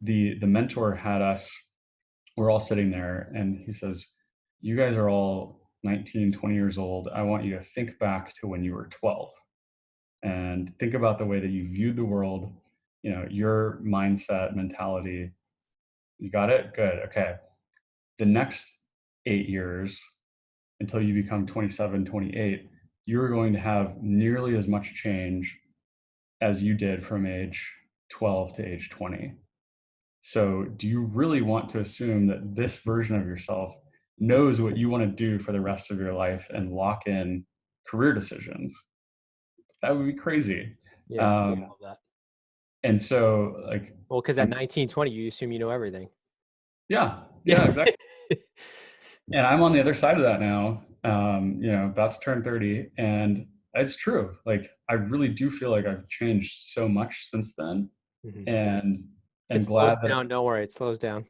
the mentor had us, we're all sitting there, and he says, you guys are all 19, 20 years old. I want you to think back to when you were 12 and think about the way that you viewed the world, your mindset, mentality. You got it? Good. Okay. The next 8 years until you become 27, 28, you're going to have nearly as much change as you did from age 12 to age 20. So do you really want to assume that this version of yourself knows what you want to do for the rest of your life and lock in career decisions? That would be crazy. Yeah, I love that. And so well, because at 19, 20, you assume you know everything. Yeah, exactly. And I'm on the other side of that now, about to turn 30. And it's true. Like, I really do feel like I've changed so much since then. Mm-hmm. And It glad slows down. Don't worry. It slows down.